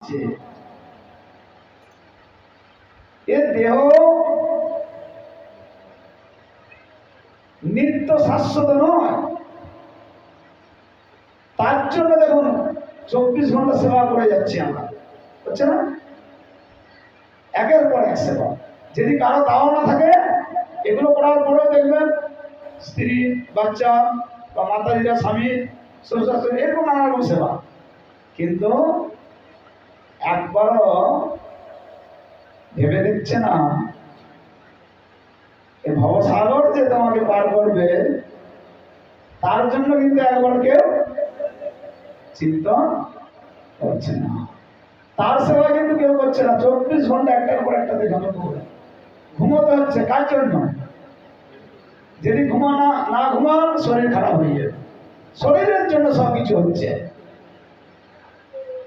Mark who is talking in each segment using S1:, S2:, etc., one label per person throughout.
S1: যে এ দেহ নিত্য শাশ্বত নয়। তার জন্য দেখুন 24 ঘন্টা সেবা করে যাচ্ছি আমরা, হচ্ছে না? একের পর এক সেবা। যদি কারো তাও না থাকে, এগুলো করার পরেও দেখবেন স্ত্রী, বাচ্চা বা মাতাজিরা, স্বামী, শ্বশুর শাশুড়ি, এরকম নানা রকম সেবা। কিন্তু একবারও ভেবে দেখছে না এই ভবসাগর যে তোমাকে পার করবে, তার জন্য কিন্তু একবার কেউ চিন্তা করছে না। তার সেবা কিন্তু কেউ করছে না। 24 ঘন্টা একটার পর একটা ঘুমোতে হচ্ছে। কার জন্য? যদি না ঘুমান, শরীর খারাপ হয়ে যাবে। শরীরের জন্য সবকিছু হচ্ছে,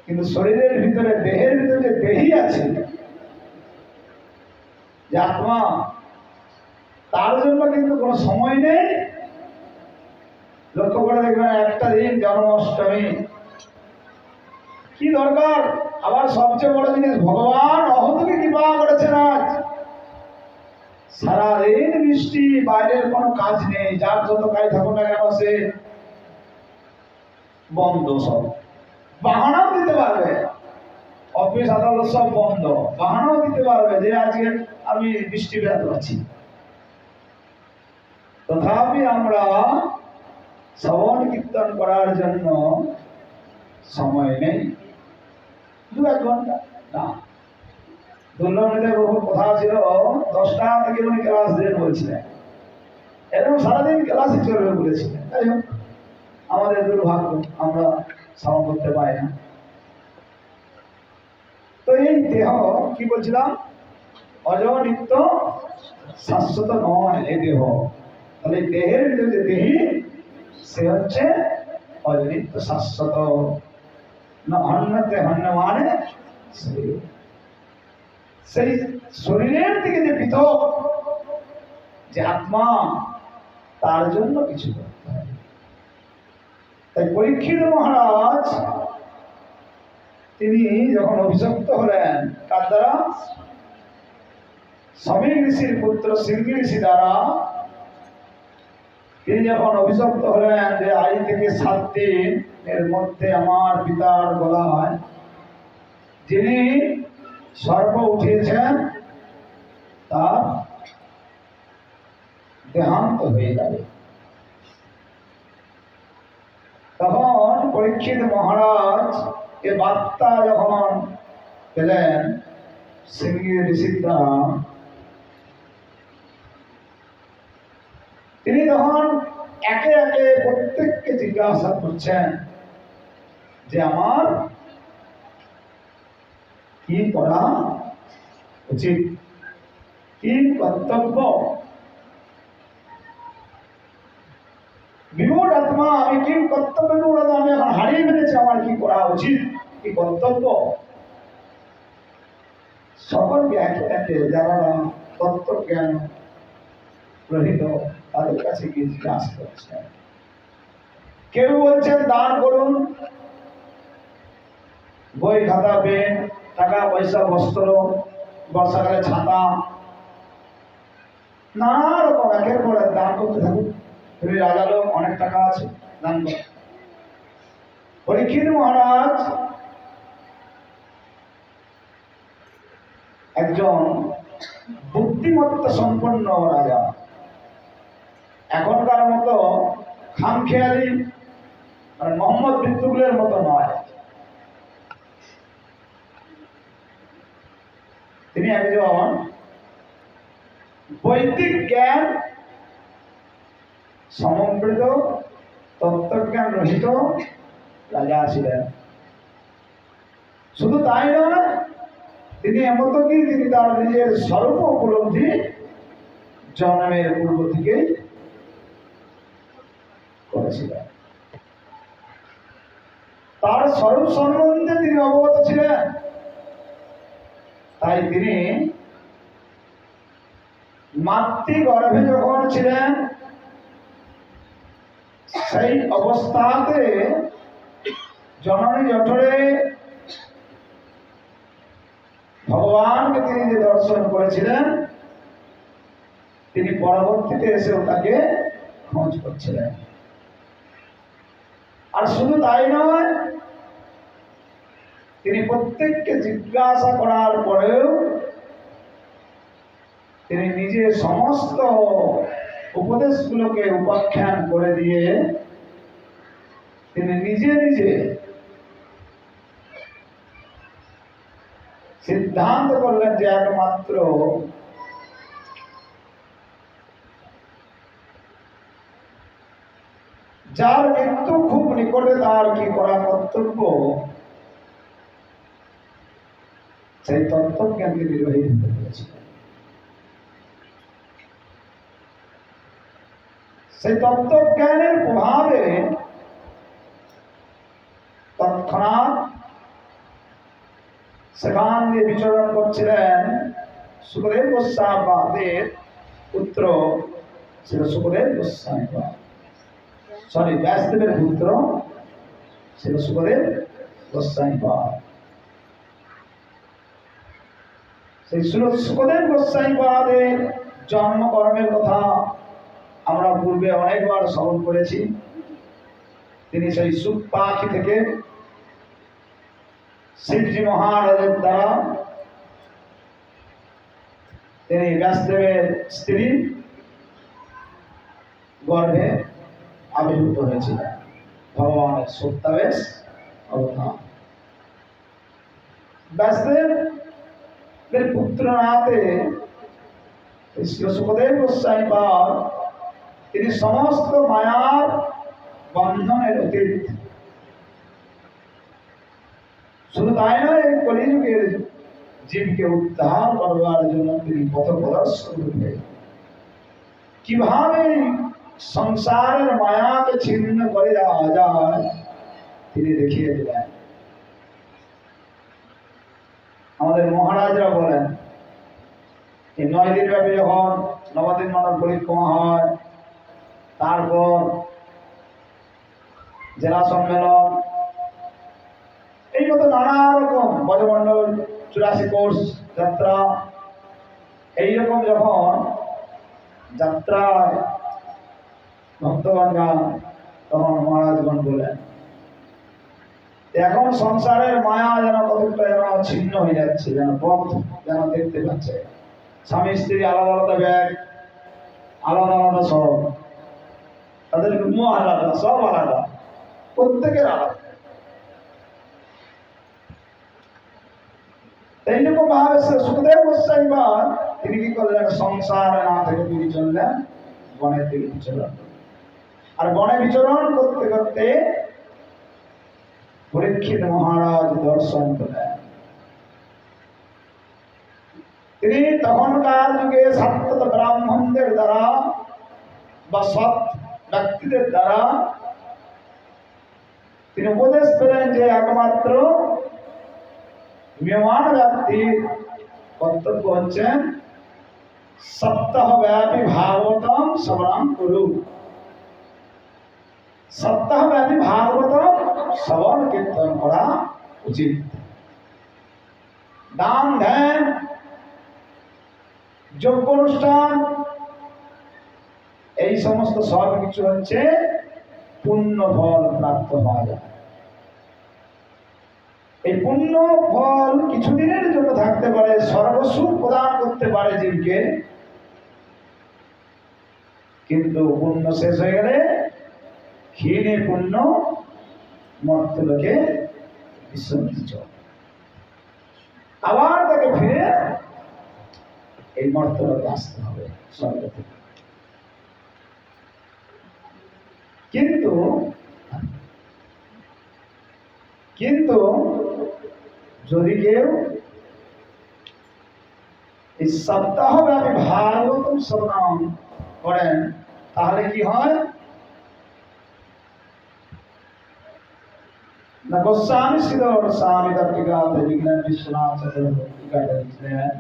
S1: কিন্তু শরীরের ভিতরে, দেহের ভিতরে যে দেহি আছে, যে আত্মা, তার জন্য কিন্তু কোনো সময় নেই। লক্ষ্য করে দেখবেন, একটা দিন জন্মাষ্টমী, কি দরকার? আবার সবচেয়ে বড় জিনিস, ভগবান অহতকে কৃপা করেছেন। আজ সারাদিন বৃষ্টি, বাইরের কোনো কাজ নেই। যার যত কাজ থাকুক না কেন, সে বন্ধ, সব বাহানাও দিতে পারবে। অফিস আদালত সব বন্ধ, বাহানাও দিতে পারবে যে আজকে আমি বৃষ্টি বেড়াতে পারছি। তথাপি আমরা শ্রবণ কীর্তন করার জন্য সময় নেই। 2-1 ঘন্টা না। দুর্লভদের বহু কথা ছিল, 10টা থেকে উনি ক্লাস দেন বলছিলেন, এরকম সারাদিন ক্লাসে চলবে বলেছিলেন। তাই হোক, আমাদের দুর্ভাগ্য, আমরা শ্রবণ করতে পারি না। তো এই দেহ, কি বলছিলাম, অজ নিত্য শাশ্বত নয় এই দেহ। তাহলে দেহের যে দেহি, সে হচ্ছে অনিত্য শাশ্বত। না অন্যতে অন্য মানে সেই শরীরের থেকে যে পৃথক যে আত্মা, তার জন্য কিছু করতে হবে। তাই পরীক্ষিত মহারাজ তিনি যখন অভিযুক্ত হলেন, কার দ্বারা? সমীর ঋষির পুত্র সিংহী ঋষি দ্বারা। তিনি যখন অভিযুক্ত হলেন যে আজ থেকে 7 দিন এর মধ্যে আমার পিতার গলায় যিনি সর্প উঠিয়েছেন, তার দেহান্ত হয়ে যাবে। তখন পরীক্ষিত মহারাজ এ বার্তা যখন পেলেন সিংহী ঋষির দ্বারা, তিনি তখন একে একে প্রত্যেককে জিজ্ঞাসা করছেন যে আমার কি করা উচিত, কি কর্তব্য। বিমূঢ় আত্মা, আমি কি কর্তব্য, আমি এখন হারিয়ে ফেলেছি, আমার কি করা উচিত, কি কর্তব্য। সকলকে একে একে যারা তত্ত্বজ্ঞান রহিত, তাদের কাছে গিয়ে জিজ্ঞাসা করছেন। কেউ বলছেন দান করুন, বই খাতা পেন, টাকা পয়সা, বস্ত্র, বর্ষাকালে ছাতা, নানা রকম একের পর এক দান করতে থাকুন। তুমি রাজা লোক, অনেক টাকা আছে, দান কর। পরীক্ষিত মহারাজ একজন বুদ্ধিমত্তা সম্পন্ন রাজা, এখনকার মতো খামখেয়ালি মানে মোহাম্মদ বিন তুগলকের মতো নয়। তিনি একজন বৈদিক জ্ঞান সমন্বিত, তত্ত্বজ্ঞান রহিত রাজা ছিলেন। শুধু তাই নয়, তিনি এমনকি তিনি তার নিজের স্বরূপ উপলব্ধি জন্মের পূর্ব থেকেই করেছিলেন। তার স্বরূপ সম্বন্ধে তিনি অবগত ছিলেন। তাই তিনি মাতৃগর্ভে যখন ছিলেন, সেই অবস্থাতে জননী জঠরে ভগবানকে তিনি যে দর্শন করেছিলেন, তিনি পরবর্তীতে এসেও তাকে খোঁজ করছিলেন। আর শুধু তাই নয়, তিনি প্রত্যেককে জিজ্ঞাসা করার পরেও তিনি নিজে সমস্ত উপদেশগুলোকে উপাখ্যান করে দিয়ে তিনি নিজে নিজে সিদ্ধান্ত করলেন যে একমাত্র যার মৃত্যু খুব নিকটে তার কি করা কর্তব্য, সেই তত্ত্বজ্ঞানকে নির্বাহী হতে পেরেছিলেন। সেই তত্ত্বজ্ঞানের প্রভাবে তৎক্ষণাৎ সেখান দিয়ে বিচরণ করছিলেন সুখদেব গোস্বামীদের পুত্র ছিল সুখদেব গোস্বামী, ব্যাসদেবের পুত্র ছিল সুখদেব গোস্বামী। সেই সুখদেব গোস্বামীদের জন্মকর্মের কথা আমরা পূর্বে অনেকবার স্মরণ করেছি। তিনি সেই সুখ পাখি থেকে শিবজি মহারাজের দ্বারা তিনি ব্যাসদেবের স্ত্রী গর্ভে আবির্ভূত হয়েছিলেন। ভগবানের সত্যাবেশ অবতার ব্যাসদেবের পুত্র নাতে সুখদেব গোস্বামী তিনি সমস্ত মায়ার বন্ধনের অতীত। শুধু তাই নয়, কলিযুগের জীবকে উদ্ধার করবার জন্য তিনি পথ প্রদর্শক রূপে কিভাবে সংসারের মায়াকে ছিন্ন করে যাওয়া যায় তিনি দেখিয়ে দিলেন। আমাদের মহারাজরা বলেন, এই 9 দিন ব্যাপী যখন নবদিন মানব পরিক্রমা হয়, তারপর জেলা সম্মেলন, এই মতো নানা রকম ব্রজমণ্ডল 84 কোর্স যাত্রা, এইরকম যখন যাত্রায় ভক্তগণ গান, তখন মহারাজগণ বলেন এখন সংসারের মায়া যেন কতটা যেন ছিন্ন হয়ে যাচ্ছে, যেন পথ যেন দেখতে পাচ্ছে। স্বামী স্ত্রী আলাদা আলাদা ব্যাগ, আলাদা আলাদা সব, তাদের মুখ আলাদা, সব আলাদা, প্রত্যেকের আলাদা। এইরকম ভাবে সুখদেব গোস্বামী তিনি কি করলেন, সংসার না থেকে তিনি চললেন বনের দিকে বিচরণ। আর বনে বিচরণ করতে করতে পরীক্ষিত মহারাজ দর্শন করলেন। তিনি তখনকার যুগে সাত্তত ব্রাহ্মণদের দ্বারা বা সৎ ব্যক্তিদের দ্বারা তিনি উপদেশ পেলেন যে একমাত্র মেয়মান ব্যক্তির কর্তব্য হচ্ছে সপ্তাহব্যাপী ভাগবতম শ্রবণ করুন। সপ্তাহব্যাপী ভাগবতম শ্রবণ কীর্তন করা উচিত। দান ধ্যান যজ্ঞ অনুষ্ঠান এই সমস্ত সব কিছু হচ্ছে পুণ্য ফল প্রাপ্ত হওয়া যায়। এই পুণ্য ফল কিছুদিনের জন্য থাকতে পারে, সর্বসুখ প্রদান করতে পারে জীবকে, কিন্তু পুণ্য শেষ হয়ে গেলে ক্ষীণে পুণ্য মর্তলোকে বিসর্জিত, আবার তাকে ফিরে এই মর্তলোকে আসতে হবে স্বর্গ থেকে। কিন্তু কিন্তু যদি কেউ এই সপ্তাহব্যাপী ভাগবতম শ্রবণ করেন, তাহলে কি হয় না, গোস্বামী শ্রীধর গোস্বামী তার টিকাতে বিজ্ঞান বিশ্বনাথ টিকাতে লিখলেন,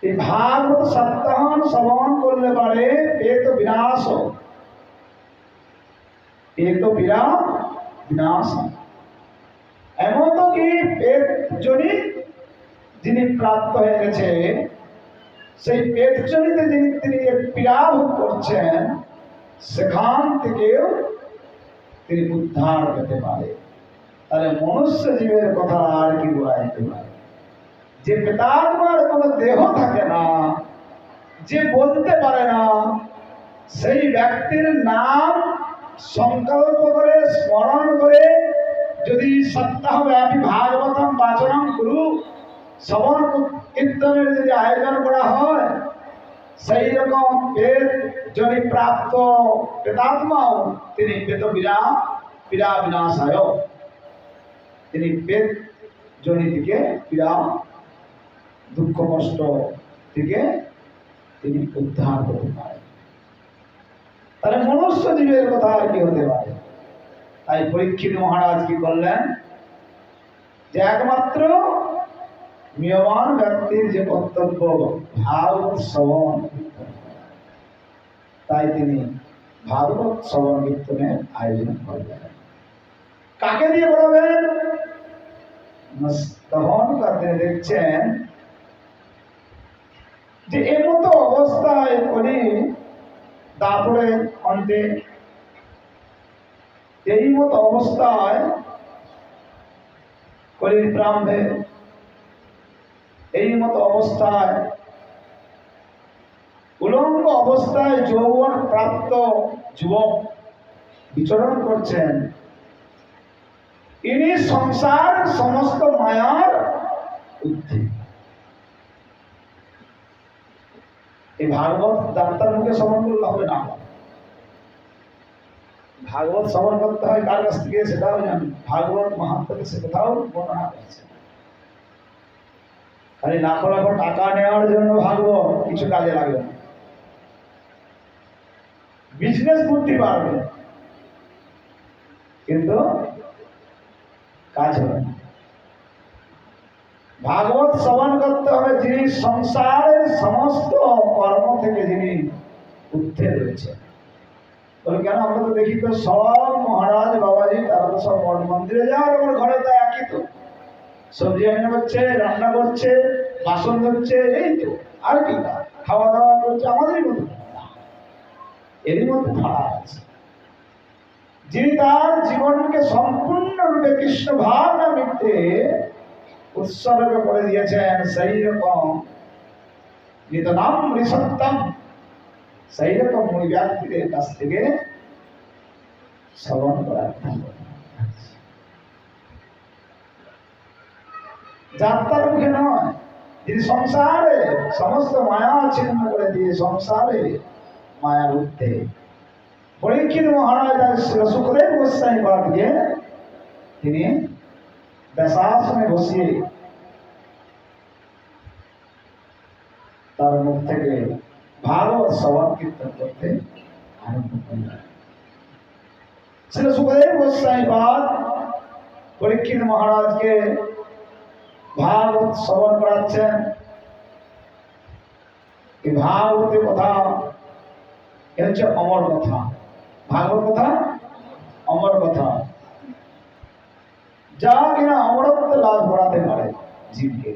S1: এই ভাগবত সপ্তাহ শ্রবণ করলে পারে পেত বিনাশ, পেত বিনাশ। এমন তো কি পেট জনি যিনি প্রাপ্ত হয়ে গেছে, সেই পেট জনিতে যিনি তিনি পীড়া ভোগ করছেন, সেখান থেকেও তিনি উদ্ধার পেতে পারে। তাহলে মনুষ্য জীবের কথা আর কি বলা যেতে পারে? যে প্রেতাত্মার কোনো দেহ থাকে না, যে বলতে পারে না, সেই ব্যক্তির নাম সংকল্প করে স্মরণ করে যদি সপ্তাহব্যাপী ভাগবতম বাচনম গুরু শ্রবণ কীর্তনের যদি আয়োজন করা হয়, সেই রকম পেট জনি প্রাপ্ত প্রেতাত্মাও তিনি পীড়া বিনাশায়, তিনি পেট জনি থেকে পীড়া দুঃখ কষ্ট থেকে তিনি উদ্ধার করতে পারেন। তাহলে মনুষ্য জীবের কথা আর কি হতে পারে? তাই পরীক্ষিত মহারাজ কি করলেন, যে একমাত্র নিয়মান ব্যক্তির যে কর্তব্য ভাগবত শ্রবণ, তাই তিনি ভাগবত শ্রবণ কীর্তনের আয়োজন করবেন। কাকে দিয়ে করাবেন? তখন তাতে দেখছেন যে এমতো অবস্থায় করি, তারপরে অন্তে এই মতো অবস্থায় কলির প্রারম্ভে এই মতো অবস্থায় উলঙ্গ অবস্থায় যৌবন প্রাপ্ত যুবক বিচরণ করছেন। ইনি সংসার সমস্ত মায়ার ঊর্ধ্বে। এই ভাগবত ডাক্তার মুখে শ্রবণ করলে হবে না, ভাগবত শ্রবণ করতে হয় কার কাছ থেকে সেটাও জানি, ভাগবত মহাত্মাকে সে কোথাও বর্ণনা করছে। খালি লাখো লাখো টাকা নেওয়ার জন্য ভাগবত কিছু কাজে লাগবে না, বিজনেস বুদ্ধি বাড়বে কিন্তু কাজ হবে না। ভাগবত শ্রবণ করতে হবে যিনি সংসারের সমস্ত কর্ম থেকে যিনি ঊর্ধ্বে রয়েছে। বলে কেন? আমরা তো দেখি তো সব মহারাজ বাবাজি তারা তো সব মঠ মন্দিরে যায়, আর আমার ঘরে তো একই, তো সবজি রান্না করছে, রান্না করছে, বাসন ধরছে, এই তো আর কি, খাওয়া দাওয়া করছে আমাদেরই মতো। এরই মধ্যে ফাড়া আছে। যিনি তার জীবনকে সম্পূর্ণরূপে কৃষ্ণ ভাবনামৃতে উৎসর্গ করে দিয়েছেন, সেই রকম নিতনাম ঋষত্তম, সেই রকম ওই ব্যক্তিদের কাছ থেকে শ্রবণ করা। যাত্রার মুখে নয়, যিনি সংসারে সমস্ত মায়া ছিন্ন করে দিয়ে সংসারে মায়ার ঊর্ধ্বে। পরীক্ষিত মহারাজ সুখদেব গোস্বামী বাদকে তিনি ব্যাসাসনে বসিয়ে তার মুখ থেকে ভাগবত শ্রবণ কীর্তন করতে আরম্ভ করলেন। শ্রী সুখদেব গোস্বামী বাদ পরীক্ষিত মহারাজকে ভাগবত শ্রবণ করাচ্ছেন। এই ভাগবতের কথা এ হচ্ছে অমর কথা। ভাগবত কথা অমর কথা, যা কিনা অমরত্ব লাভ করাতে পারে জীবকে,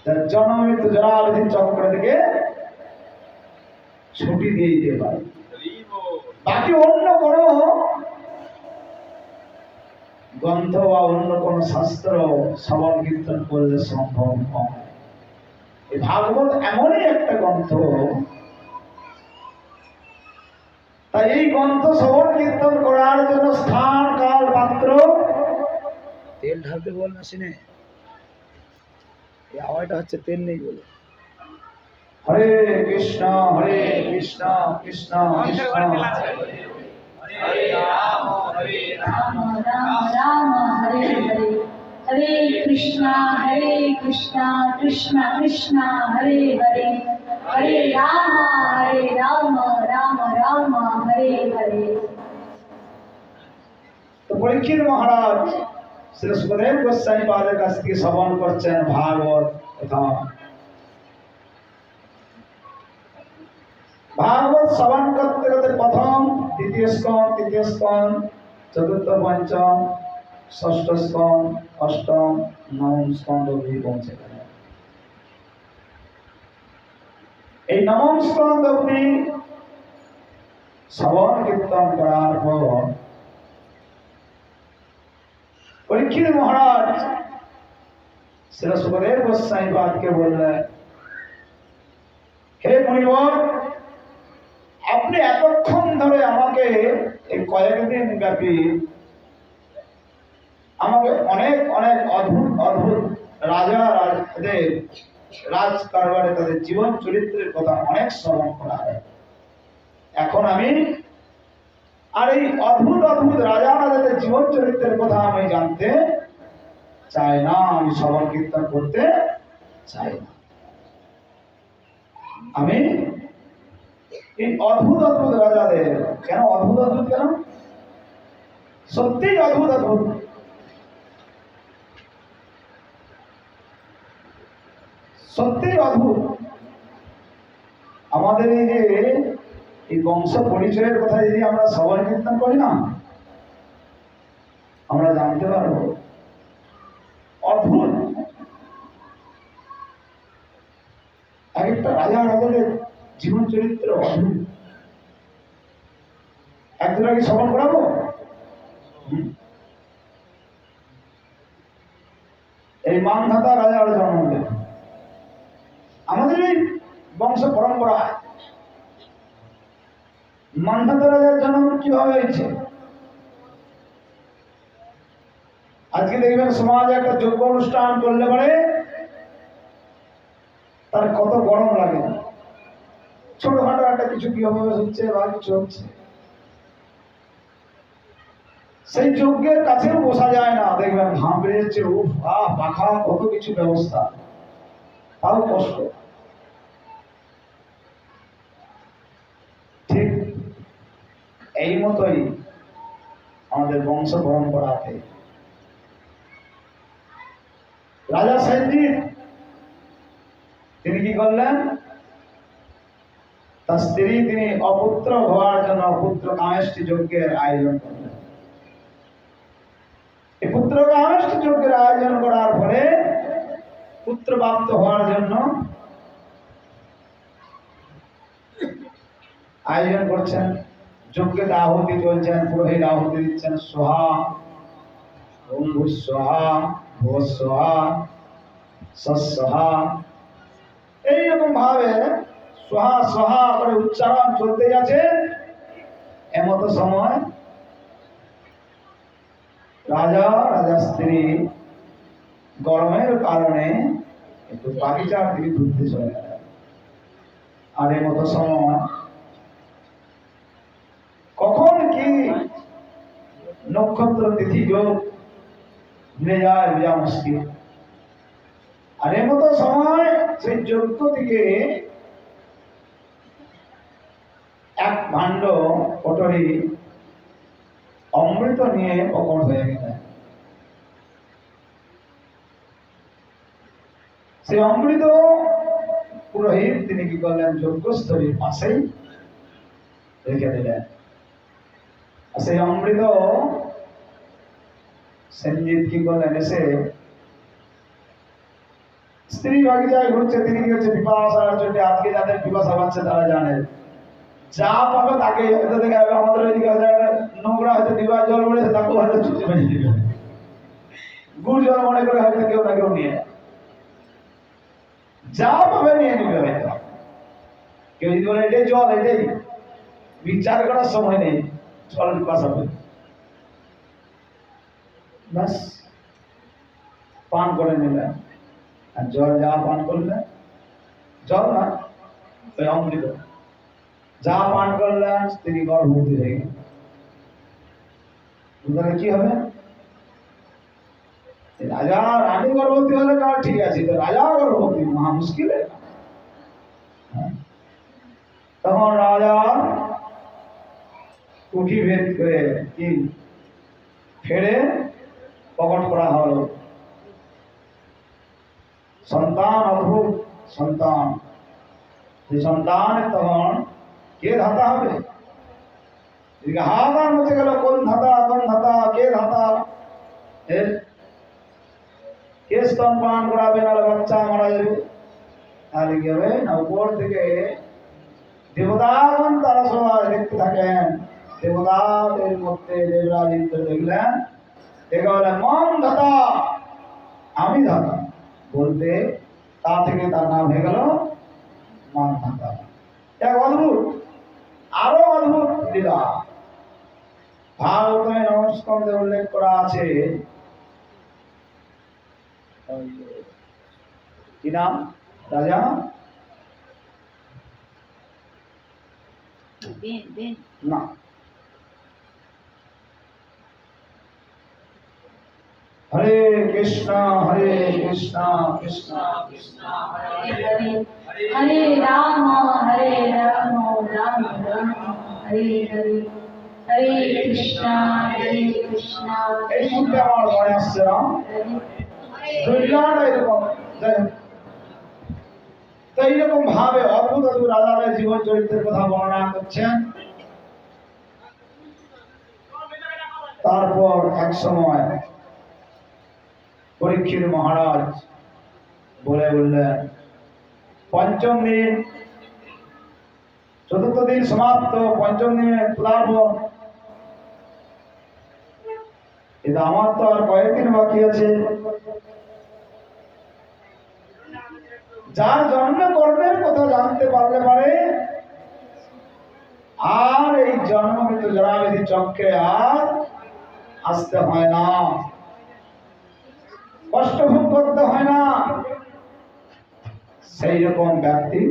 S1: তার জন্ম মৃত্যু জরাবধি চক্র থেকে ছুটি দিয়ে দিতে পারে। বাকি অন্য কোনো গ্রন্থ বা অন্য কোন শাস্ত্র শ্রবণ কীর্তন করলে সম্ভব নয়। এই ভাগবত এমনই একটা গ্রন্থ, তাই এই গ্রন্থ শ্রবণ কীর্তন করার জন্য স্থান কাল পাত্র। তেল ঢালতে বল মেশিনে, এই আওয়াজটা হচ্ছে তেল নেই বলে। হরে কৃষ্ণ কৃষ্ণ কৃষ্ণ হরে রাম রাম রাম হরে হরে, হরে কৃষ্ণ কৃষ্ণ কৃষ্ণ হরে হরে, হরে রাম রাম রাম হরে হরে। তো পরীক্ষিত মহারাজ শ্রী সুখদেব গোস্বামী পাদের কাছ থেকে শ্রবণ করছেন ভাগবত কথা। ভাগবত শ্রবণ করতে করতে প্রথম দ্বিতীয় স্কন্ধ, তৃতীয় স্কন্ধ, চতুর্থ পঞ্চম ষষ্ঠ স্কন্ধ, অষ্টম, নবম স্কন্ধ অবধি পৌঁছে গেলেন। এই নবম স্কন্ধ অবধি শ্রবণ কীর্তন করার পর পরীক্ষিত মহারাজ শ্রী সুখদেব গোস্বামী পাদকে বললেন, হে মুনিবর, আপনি এতক্ষণ ধরে আমাকে এই কয়েকদিন ব্যাপী আমাকে অনেক অনেক অদ্ভুত অদ্ভুত রাজাদের রাজ কারবারে তাদের জীবন চরিত্রের কথা অনেক শ্রবণ করা হয়। এখন আমি আর এই অদ্ভুত অদ্ভুত রাজা রাজাদের জীবন চরিত্রের কথা আমি জানতে চাই না, আমি শ্রবণ কীর্তন করতে চাই না। আমি এই অদ্ভুত অদ্ভুত রাজাদের, কেন অদ্ভুত অদ্ভুত, কেন সত্যিই অদ্ভুত অদ্ভুত, সত্যিই অদ্ভুত। আমাদের এই যে এই বংশ পরিচয়ের কথা যদি আমরা শ্রবণ কীর্তন করি না, আমরা জানতে পারবো অদ্ভুত এক একটা রাজা রাজাদের জীবন চরিত্র অদ্ভুত। একদিন আগে শ্রবণ করাবো। এই মানধাতা রাজার জন্ম হলেন আমাদের এই বংশ পরম্পরায়। মানধাতা রাজার জন্ম কিভাবে হয়েছে? আজকে দেখবেন সমাজে একটা যোগ্য অনুষ্ঠান করলে পরে তার কত গরম লাগে। ছোটখাটো একটা কিছু গৃহপ্রবেশ হচ্ছে বা কিছু হচ্ছে, সেই যজ্ঞের কাছেও বসা যায় না। দেখবেন ঘাম বেরিয়েছে, উফ আহ পাখা, কত কিছু ব্যবস্থা, তাও কষ্ট। ঠিক এই মতোই আমাদের বংশ পরম্পরাতে রাজা সেনজিৎ তিনি কি করলেন, তার স্ত্রী তিনি অপুত্র হওয়ার জন্য পুত্র কামেষ্টি যজ্ঞের আয়োজন করলেন। এই পুত্র কামেষ্টি যজ্ঞের আয়োজন করার ফলে পুত্র প্রাপ্ত হওয়ার জন্য আয়োজন করছেন, যজ্ঞের আহুতি চলছেন, পুরোহিত আহুতি দিচ্ছেন, সোহা ওম ভূস্বাহা ভুবস্বাহা সস্বাহা, এইরকম ভাবে সোহা সোহা করে উচ্চারণ চলতে যাচ্ছে। এমত সময় রাজা রাজা স্ত্রী গরমের কারণে একটু বাগিচার দিকে ঘুরতে চলে গেলেন। আর এমত সময় কখন কি নক্ষত্র তিথি যোগ মিলে যায় বোঝা মুশকিল। আর এমত সময় সেই যজ্ঞ থেকে এক ভাণ্ড কটরি অমৃত নিয়ে প্রকট হয়ে গেলেন। সেই অমৃত পুরোহিত তিনি কি করলেন, যজ্ঞস্থলীর পাশেই রেখে দিলেন। সেই অমৃত সেনজিৎ কি করলেন, এসে স্ত্রী বাগিচায় ঘুরছে, তিনি কি হচ্ছে পিপাসার জন্য, আজকে যাদের পিপাসা পাচ্ছে তারা জানে, যা পাবে তাকে হয়তো দেখে আমাদের ওইদিকে নোংরা হয়তো ডিবার জল পড়েছে, তাকেও হয়তো ছুটে বেঁচে দিবে, গুড় জল মনে করে হয়তো কেউ না কেউ নিয়ে যা পাবে নিয়ে নিবে। হয়তো কেউ যদি বলে এটাই জল, এটাই, বিচার করার সময় নেই, জল পাশাবে ব্যাস পান করে নিলেন। আর জল যা পান করলেন, জল না ওই অমৃত যা পান করলেন, তিনি গর্ভবতী হয়ে গেলেন। কি হবে, রাজা রানী গর্ভবতী হলে কার ঠিক আছে, রাজা গর্ভবতী মহা মুশকিল। তখন রাজা কুঠি ভেদ করে কি ফেরে প্রকট করা হলো সন্তান, অদ্ভুত সন্তান। সেই সন্তানের তখন কে ধাতা হবে, এদিকে হাহাকার মধ্যে গেল, কোন ধাতা কোন ধাতা, কে ধাতা। এর কে স্তনপান করাবে, নাহলে বাচ্চা মারা যাবে। তাহলে কি হবে না, উপর থেকে দেবতাগণ তারা সবাই দেখতে থাকেন। দেবতাদের মধ্যে দেবরাজ ইন্দ্র দেখলেন, দেখে বলে মম ধাতা, আমি ধাতা বলতে তা থেকে তার নাম হয়ে গেল মান ধাতা। এক অদ্ভুত, আরো অদ্ভুত লীলা ভাগবতে নবস্কন্ধে উল্লেখ করা আছে। কি নাম? রাজা না, হরে কৃষ্ণ হরে কৃষ্ণ কৃষ্ণ কৃষ্ণ হরে হরে,
S2: हरे राम राम राम हरे हरे, हरे कृष्णा
S1: এই শুনতে আমার মনে আসছে না, দুর্গাটা এরকম। তো এইরকম ভাবে অদ্ভুত অদ্ভুত রাজাদের জীবন চরিত্রের কথা বর্ণনা করছেন। তারপর এক সময় পরীক্ষিত মহারাজ বলে বললেন, পঞ্চম দিন, চতুর্থ দিন সমাপ্ত, পঞ্চম দিনে প্লাবন, কিন্তু আমার তো আর কয়েকদিন বাকি আছে। যার জন্ম কর্মের কথা জানতে পারলে পারে আর এই জন্ম কিন্তু জরাবেদি চক্রে আর আসতে হয় না, কষ্ট ভোগ করতে হয় না। সেই রকম ব্যক্তি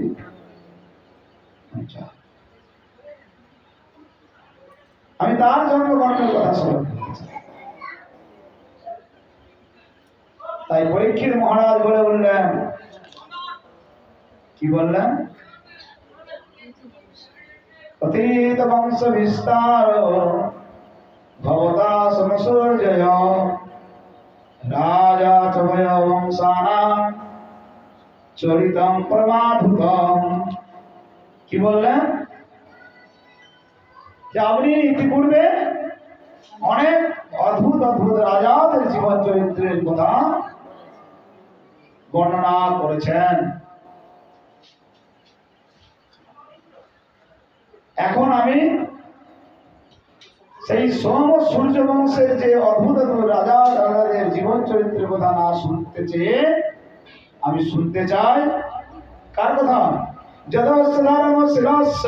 S1: আমি তার জন্মকর্মের কথা স্মরণ করছি। তাই পরীক্ষিত মহারাজ বলে বললেন, কি বললেন? অতীত বংশ বিস্তার ভবতা সমসূর্যয় রাজা চময় বংশানাম চরিতম পরমাদ্ভুতম। কি বললেন? যে আপনি ইতিপূর্বে অনেক অদ্ভুত অদ্ভুত রাজাদের জীবন চরিত্রের কথা বর্ণনা করেছেন। এখন আমি সেই সোম সূর্য বংশের যে অদ্ভুত অদ্ভুত রাজা রাজাদের জীবন চরিত্রের কথা না শুনতে চেয়ে আমি শুনতে চাই কার কথা? যদস্যধারম শিরস্য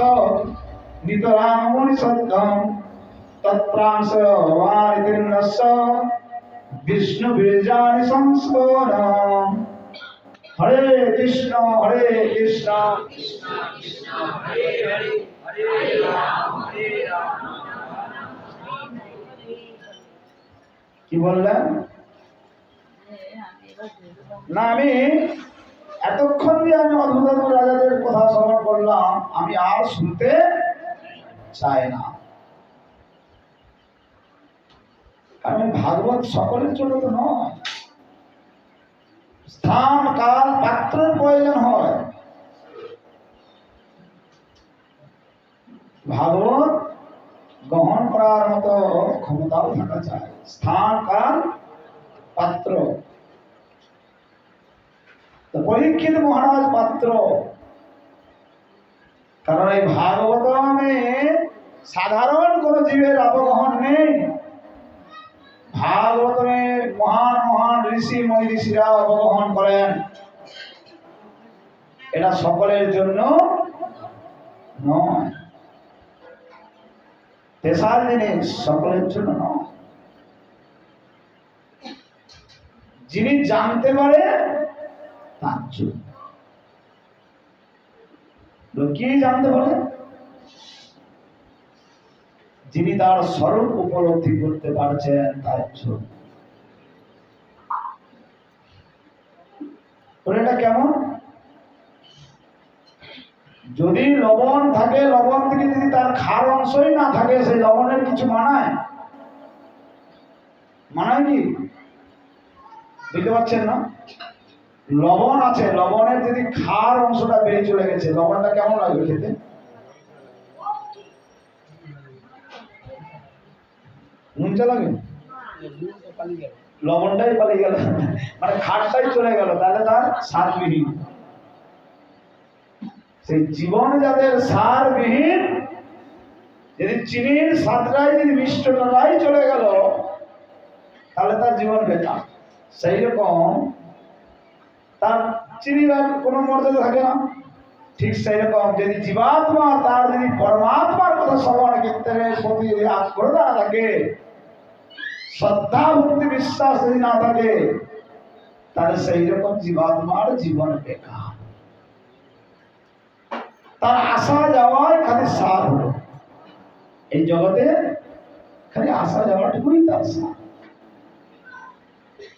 S1: নিতরামুনি সত্যম তত্রাংশ ওয়ারিতির্নস্য বিষ্ণু বীর্যানি সংস্ফোরম। হরে কৃষ্ণ কৃষ্ণ কৃষ্ণ হরে হরে, হরে রাম রাম। কি বললেন? না, আমি এতক্ষণ যে আমি অদ্ভুত অদ্ভুত রাজাদের কথা শ্রবণ করলাম, আমি আর শুনতে চাই না। কারণ ভাগবত সকলের জন্য তো নয়, স্থান কাল পাত্রের প্রয়োজন হয়। ভাগবত গ্রহণ করার মতো ক্ষমতাও থাকা চাই, স্থান কাল পাত্র। পরীক্ষিত মহারাজ পাত্র, কারণ এই ভাগবতমে সাধারণ কোন জীবের অবগাহন নেই। ভাগবতমে মহান মহান ঋষি মনীষীরা অবগাহন করেন। এটা সকলের জন্য নয়, পেশার জিনিস, সকলের জন্য নয়। যিনি জানতে পারে তার জন্য। কি জানতে পারে? যিনি তার স্বরূপ উপলব্ধি করতে পারছেন তার জন্য। এটা কেমন? যদি লবণ থাকে, লবণ থেকে যদি তার ক্ষার অংশই না থাকে, সেই লবণের কিছু মানায়? মানায় কি? বুঝতে পারছেন না? লবণ আছে, লবণের যদি ক্ষার অংশটা বেরিয়ে চলে গেছে, লবণটা কেমন লাগবে খেতে? নুনচা লাগে? লবণটাই পালিয়ে গেল, মানে খাটটাই চলে গেল, তাহলে তার স্বাদবিহীন। সেই জীবন যাদের সারবিহীন, যদি চিনির স্বাদটাই যদি মিষ্টটাই চলে গেল, তাহলে তার জীবন বেকার। সেই রকম তার চিনির আর কোনো মর্যাদা থাকে না। ঠিক সেই রকম যদি জীবাত্মা তার যদি পরমাত্মার কথা শ্রবণ কীর্তনের প্রতি যদি আগ্রহ না থাকে, শ্রদ্ধা ভক্তি বিশ্বাস যদি না থাকে, তাহলে সেই রকম জীবাত্মার জীবন বেকার। তার আসা যাওয়ায় খালি সার হলো, এই জগতে খালি আসা যাওয়াটুকুই তার সার,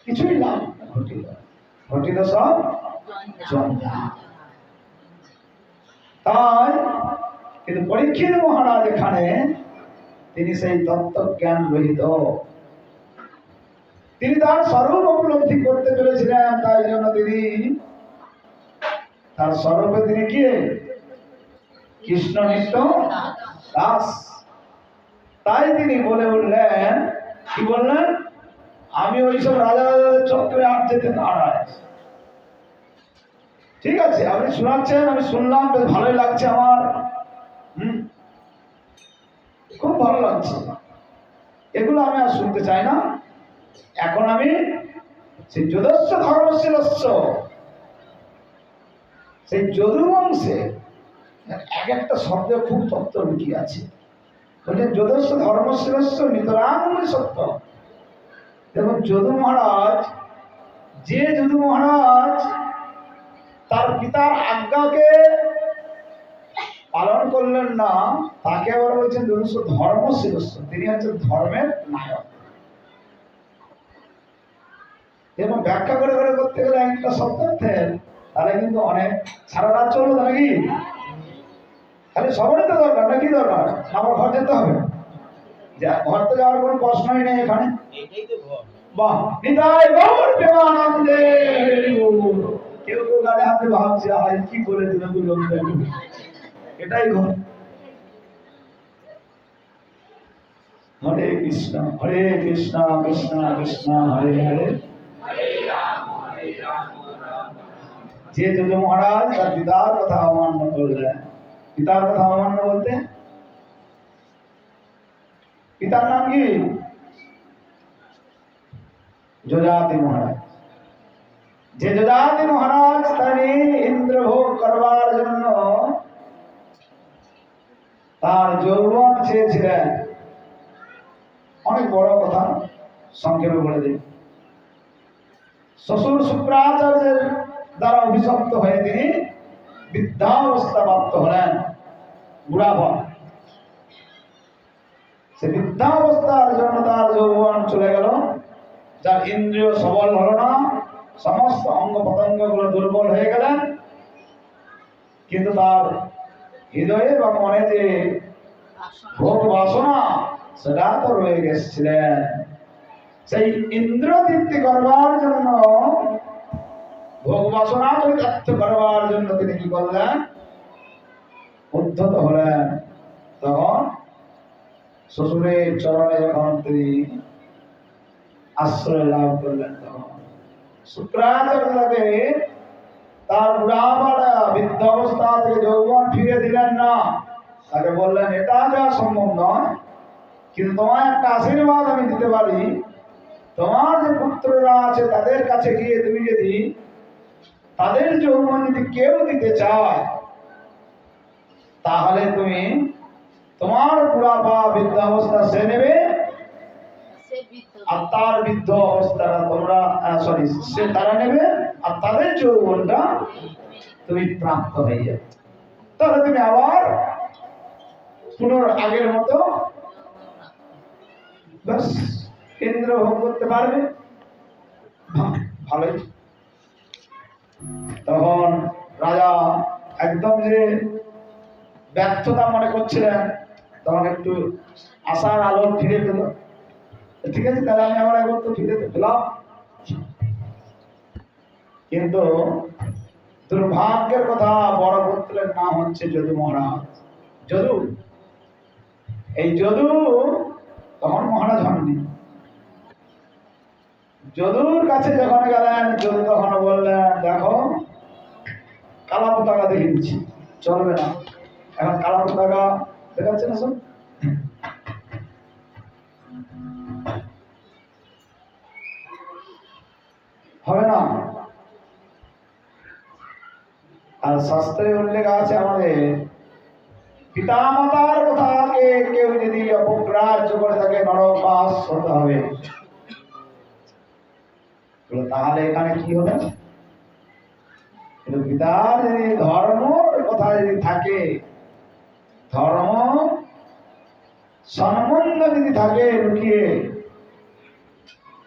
S1: কিছুই লাভ ঘটিল, ঘটিল সব জঞ্জাল। তাই কিন্তু পরীক্ষিত মহারাজ এখানে তিনি সেই তত্ত্বজ্ঞান রহিত, তিনি তার স্বরূপ উপলব্ধি করতে পেরেছিলেন। তাই জন্য তিনি তার স্বরূপে তিনি কি কৃষ্ণ নিত্য দাস। তাই তিনি বলে উঠলেন, কি বললেন, আমি ওইসব রাজা চক্রে আর যেতে নারাজ। ঠিক আছে, আপনি শোনাচ্ছেন, আমি শুনলাম, বেশ ভালোই লাগছে আমার, খুব ভালো লাগছে, এগুলো আমি আর শুনতে চাই না। এখন আমি সেই যদস্য ধর্মশীলস্য, সেই যদু বংশে এক একটা শব্দে খুব তত্ত্ব লুকিয়ে আছে। বলছে যদস্য ধর্মশীলস্য নিতরাঙ্গি সত্য। দেখুন যদু মহারাজ, যে যদু মহারাজ তার পিতার আজ্ঞাকে পালন করলেন না, তাকে আবার বলছেন যদস্য ধর্মশীলস্য, তিনি হচ্ছেন ধর্মের নায়ক। এবং ব্যাখ্যা করে করে করতে গেলে একটা শব্দার্থের, তাহলে কিন্তু অনেক সারা রাত চলবে নাকি? খালি সবারই তো দরকার, না কি দরকার? আমার ঘর যেতে হবে, ঘর তো যাওয়ার কোনো প্রশ্নই নেই এখানে। বাহ, নিতাই গৌর প্রেমানন্দে। কেউ কেউ গালে হাতে ভাবছে, হাই কি করে দিল, এটাই ঘর। হরে কৃষ্ণ কৃষ্ণ কৃষ্ণ হরে হরে। যে যদু মহারাজ তার পিতার কথা অমান্য করলেন, পিতার কথা অমান্য বলতে পিতার নাম কি? যজাতি মহারাজ। যে যজাতি মহারাজ তিনি ইন্দ্রভোগ করবার জন্য তার যৌবন চেয়েছিলেন। অনেক বড় কথা, সংক্ষেপে বলে দিই। শ্বশুর শুক্রাচার্যের দ্বারা অভিশপ্ত হয়ে তিনি বৃদ্ধাবস্থা প্রাপ্ত হলেন, বুড়াপন। সে বৃদ্ধাবস্থার জন্য তার যৌবন চলে গেল, যার ইন্দ্রিয় সবল হলো না, সমস্ত অঙ্গ প্রত্যঙ্গ গুলো দুর্বল হয়ে গেলেন, কিন্তু তার হৃদয়ে বা মনে যে ভোগ বাসনা সেটা তো রয়ে গেছিলেন। সেই ইন্দ্র তৃপ্তি করবার জন্য, ভোগ বাসনা চরিতার্থ করবার জন্য তিনি কি করলেন? উদ্ধত হলেন। তখন শ্বশুরের চরণে যখন তিনি আশ্রয় লাভ করলেন, তখন শুক্রাচার্যকে তার বুড়াপাড়া বৃদ্ধ অবস্থা থেকে যৌবন ফিরে দিলেন না। তাকে বললেন, এটা যা সম্ভব নয়, কিন্তু তোমার একটা আশীর্বাদ আমি দিতে পারি। তোমার যে পুত্ররা আছে তাদের কাছে গিয়ে তুমি যদি তাদের যৌবন যদি কেউ দিতে চায়, তাহলে তুমি তোমার বুড়াপা বৃদ্ধাবস্থা সে নেবে, আর তার বৃদ্ধ অবস্থাটা তোমরা সে তারা নেবে, আর তাদের যৌবনটা তুমি প্রাপ্ত হয়ে যাবে। তাহলে তুমি আবার পুনর আগের মতো বাস কেন্দ্র ভোগ করতে পারবে। ভালোই। তখন রাজা একদম যে ব্যর্থতা মনে করছিলেন, তখন একটু আশার আলো ফিরে পেল। ঠিক আছে, তাহলে আমি আবার একবার তো ফিরে পেলাম। কিন্তু দুর্ভাগ্যের কথা, বড় পুত্রের নাম হচ্ছে যদু মহারাজ। যদু, এই যদু তখন মহারাজ হননি। যদুর কাছে যখন গেলেন, যদু তখন বললেন, দেখো কালা পতাকা দেখে দিচ্ছি, চলবে না। এখন কালা পতাকা দেখাচ্ছে না সব, হবে না। আর শাস্ত্রে উল্লেখ আছে আমাদের, পিতামাতার কথাকে কেউ যদি অপগ্রাহ্য করে থাকে নরকবাস হতে হবে। তাহলে এখানে কি হবে? কিন্তু পিতার যদি ধর্ম কথা যদি থাকে, ধর্ম সম্বন্ধ যদি থাকে লুকিয়ে,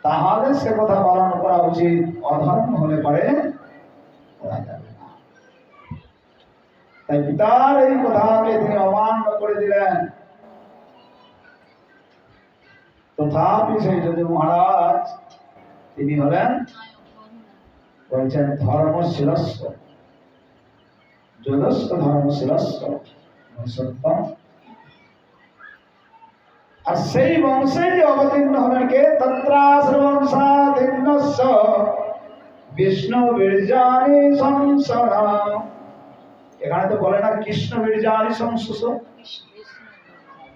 S1: তাহলে সে কথা পালন করা উচিত। অধর্ম হলে পরে করা যাবে না। তাই পিতার এই কথাকে তিনি অমান্য করে দিলেন। তথাপি সেই যদু মহারাজ তিনি হলেন, বলছেন ধর্মশীলস্ব, যদস্ব ধর্মশীলস্ব সত্যম। আর সেই বংশে যে অবতীর্ণ হলেন কে? তত্রাশ্রবংশাদীর্ণস্য বিষ্ণু বীর্যানি সংসরা। এখানে তো বলে না কৃষ্ণ বীর্যানি সংসস,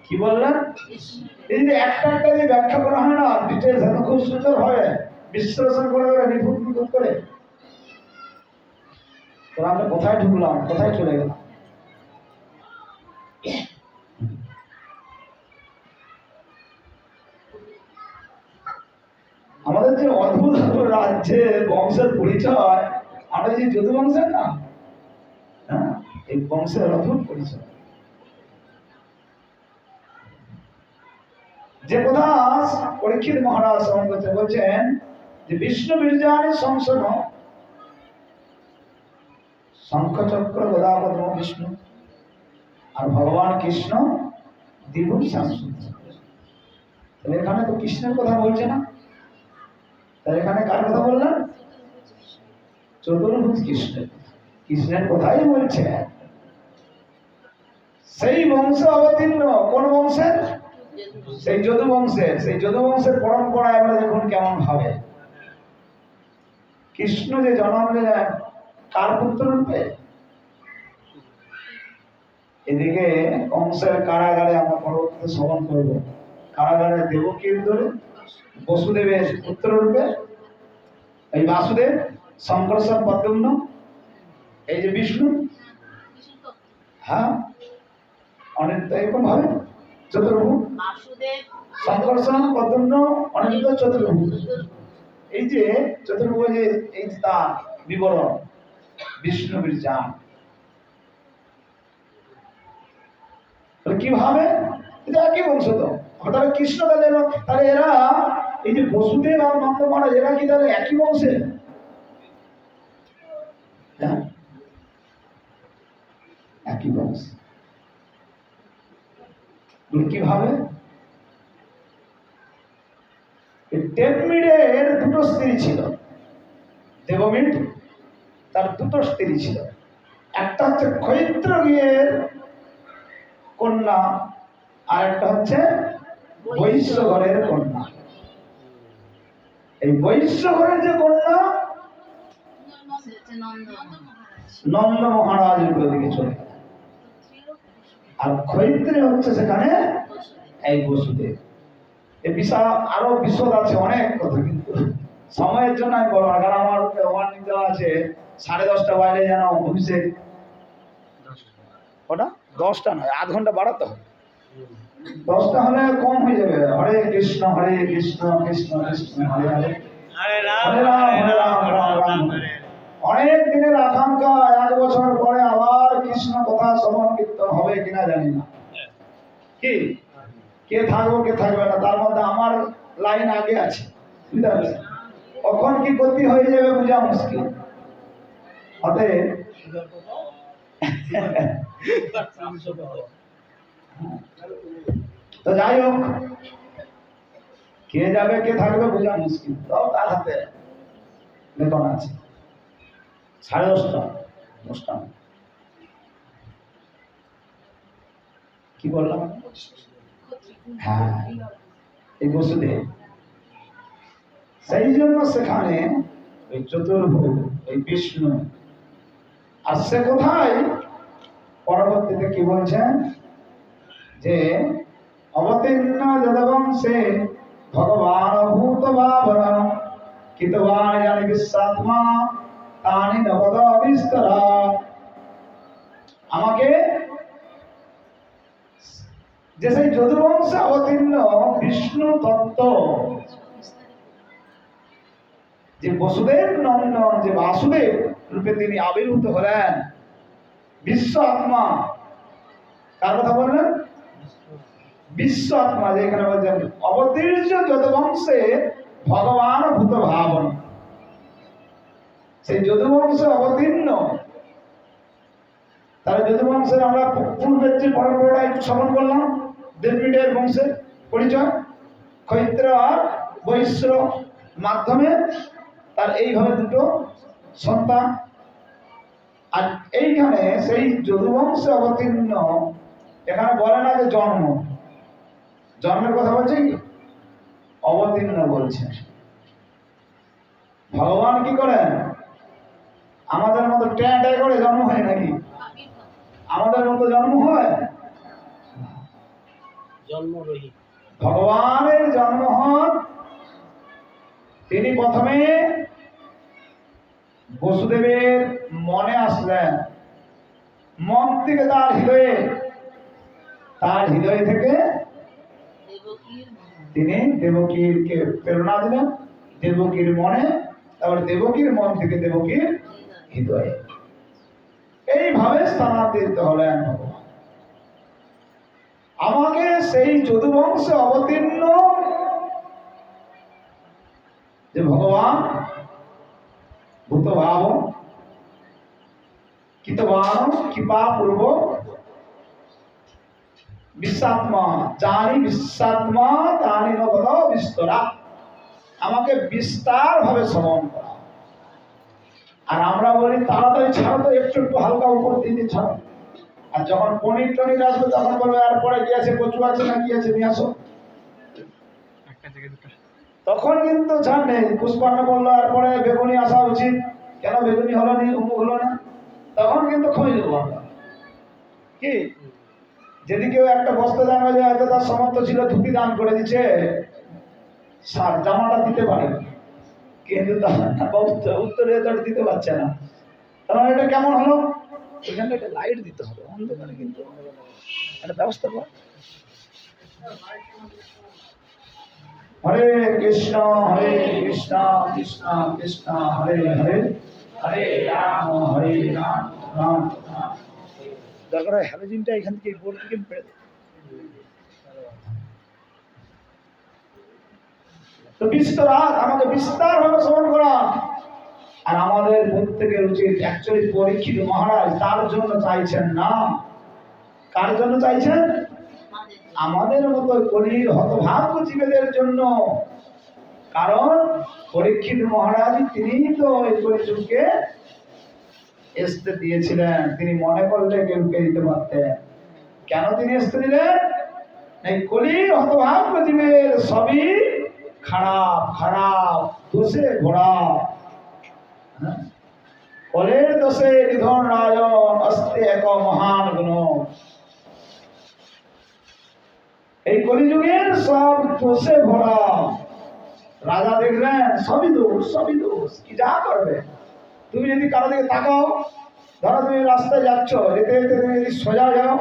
S1: কি বললেন? এই যে একটা একটা যে ব্যাখ্যা করা হয় না ডিটেলস, এত খুব সুন্দর হবে বিশ্লেষণ করে নিখুঁত করে। তো আমরা কোথায় ঢুকলাম, কোথায় চলে গেলাম? আমাদের যে অদ্ভুত রাজ্যে বংশের পরিচয়, আমরা যে যদু বংশের না, হ্যাঁ, এই বংশের অদ্ভুত পরিচয়। যে কথা পরীক্ষিত মহারাজ শ্রবণ করতে বলছেন যে বিষ্ণু বীর্যানি সংসদ, শঙ্খচক্র গদা পদ্ম বিষ্ণু, আর ভগবান কৃষ্ণ দ্বিভুজ শাশ্বত। তাহলে এখানে তো কৃষ্ণের কথা বলছে না, তাহলে এখানে কার কথা বললেন? চতুর্ভুজ কৃষ্ণের, কৃষ্ণের কথাই বলছে। সেই বংশ অবতীর্ণ, কোন বংশের? সেই যদু বংশের। সেই যদু বংশের পরম্পরা আমরা দেখুন কেমন ভাবে। কৃষ্ণ যে জন্ম নিলেন কার পুত্র রূপে? এদিকে কংসের কারাগারে আমরা পরবর্তীতে শ্রবণ করব, কারাগারে দেবকীর ধরে বসুদেবের পুত্র রূপে এই বাসুদেব, শঙ্কর্ষণ পদ্মম্ন, এই যে বিষ্ণু, হ্যাঁ অনিত্য, এরকম ভাবে চতুর্ভুজ, শঙ্কর্ষণ পদ্মম্ন অনিত্য চতুর্ভুজ। এই যে চতুর্ভুজের এই তার বিবরণ বিষ্ণু বীর্যান। কিভাবে? এটা একই বংশ তো, তাহলে কৃষ্ণ তাহলে এরা এই যে বসুদেব আর নন্দ মহারাজ, এরা কি তাহলে একই বংশে? একই বংশ। কিভাবে? দেবমিডের দুটো স্ত্রী ছিল, দেবমিড তার দুটো স্ত্রী ছিল। একটা হচ্ছে ক্ষৈত্রগীয়ের কন্যা, আর একটা হচ্ছে বৈশ্যঘরের কন্যা। এই বৈশ্যঘরের যে কন্যা নন্দ মহারাজের দিকে চলে গেল, আর ক্ষৈত্রে হচ্ছে সেখানে এই বসুদেব। এই বিষয় আরো বিশদ আছে, অনেক কথা, কিন্তু সময়ের জন্য আমি বলবো না, কারণ আমার ওয়ার্নিং দেওয়া আছে 10:30 বাইরে যেন অভিষেক। ওটা 10টা নয়, আধ ঘন্টা বাড়াতে হবে। 10টা হলে কম হয়ে যাবে। হরে কৃষ্ণ কৃষ্ণ কৃষ্ণ হরে হরে, হরে রাম হরে রাম রাম রাম হরে। অনেক দিনের আকাঙ্ক্ষা, 1 বছর পরে আবার কৃষ্ণ কথা শ্রবণ কীর্তন হবে কিনা জানি না। কি কে থাকবো কে থাকবে না, তার মধ্যে আমার লাইন আগে আছে, বুঝতে পারছেন? কখন কি গতি হয়ে যাবে বোঝা মুশকিল। অতএব তো যাই হোক, কে যাবে কে থাকবে বোঝা মুশকিল। তাও তার হাতে লেখন আছে। 10:30, 10টা কি বললাম? হ্যাঁ, এই বসুদেব সেই জন্য সেখানে ওই চতুর্ভুজ ওই বিষ্ণু। আর সে কোথায় পরবর্তীতে কি বলছেন যে অবতীর্ণ যদবংশে ভগবান ভূত ভাবনা কিতবাণি বিশ্বাত্মা তানি নবদ বিস্তরা। আমাকে যে সেই যদুবংশে অবতীর্ণ বিষ্ণু তত্ত্ব, যে বসুদেব নন্দন, যে বাসুদেব রূপে তিনি আবির্ভূত হলেন, বিশ্ব আত্মা। কার কথা বললেন? বিশ্ব আত্মা। যে এখানে বলছেন অবতীর্য যদুবংশে ভগবান ভূত ভাবন, সেই যদুবংশে অবতীর্ণ। তাহলে যদুবংশের আমরা পূর্বের যে পরম্পরাটা একটু স্মরণ করলাম, দেবীদের বংশের পরিচয়, ক্ষৈত্র আর বৈশ্য মাধ্যমে তার এইভাবে দুটো সন্তান। আর এইখানে সেই যদুবংশে অবতীর্ণ, এখানে বলে না যে জন্ম, জন্মের কথা বলছে কি, অবতীর্ণ বলছে। ভগবান কি করেন? আমাদের মতো ট্যাঁ ট্যাঁ করে জন্ম হয় নাকি? আমাদের মতো জন্ম হয়? ভগবানের জন্ম হন, তিনি প্রথমে বসুদেবের মনে আসলেন, মন থেকে তার হৃদয় থেকে তিনি দেবকীকে প্রেরণা দিলেন, দেবকীর মনে, তারপর দেবকীর মন থেকে দেবকীর হৃদয়ে, এইভাবে স্থানান্তরিত হলেন ভগবান। আমাকে সেই যদুবংশে অবতীর্ণ যে ভগবান ভূত ভাব কিতবান কৃপা পূর্ব বিশ্বাত্মা জানি বিশ্বাত্মা তানি নবদ বিস্তরা। আমাকে বিস্তার ভাবে শ্রবণ করা। আর আমরা বলি তাড়াতাড়ি ছাড়ো তো, একটু একটু হালকা উপর দিতে ছাড়ো। আর যখন পনির টনির আসবে তখন বলবে আর পরে কি আছে, কচু আছে না কি আছে নিয়ে আসো। তখন কিন্তু ছাড় নেই। পুষ্পান্ন বললো আর পরে বেগুনি আসা উচিত, কেন বেগুনি হলো নি, অমুক হলো না, তখন কিন্তু খোঁজ দেবো আমরা। কি যদি কেউ একটা বস্তা দান হলে হয়তো তার সামর্থ্য ছিল, ধুতি দান করে দিচ্ছে, জামাটা দিতে পারে, কিন্তু উত্তরে দিতে পারছে না। তাহলে এটা কেমন হলো? এখানে একটা লাইট দিতে হবে, অন্ধকারে কিন্তু একটা ব্যবস্থা কর। হরে কৃষ্ণ কৃষ্ণ কৃষ্ণ হরে হরে, হরে রাম রাম রাম। দরকার হয় হ্যালোজিনটা এখান থেকে বোর্ড থেকে পেড়ে দেয়। তো বিস্তার, আমাকে বিস্তার ভাবে শ্রবণ করা। আর আমাদের প্রত্যেকের উচিত, অ্যাকচুয়ালি পরীক্ষিত মহারাজ তার জন্য চাইছেন না। কার জন্য চাইছেন? আমাদের মতো কলির হতভাগ্য জীবেদের জন্য। কারণ পরীক্ষিত মহারাজ তিনি তো এই কলিযুগকে আসতে দিয়েছিলেন, তিনি মনে করলে কেউকে দিতে পারতেন। কেন তিনি আসতে দিলেন? এই কলির হতভাগ্য জীবের সবই খারাপ খারাপ, দোষে ভরা। কলের দোষে নিধন রাজন অস্তে এক মহান গুণ। এই কলিযুগের সব দোষে ভরা। রাজা দেখলেন সবই দোষ, সবই দোষ, কি যা করবে। তুমি যদি কারো দিকে তাকাও, ধরো তুমি রাস্তায় যাচ্ছ, যেতে যেতে তুমি যদি সোজা যাও,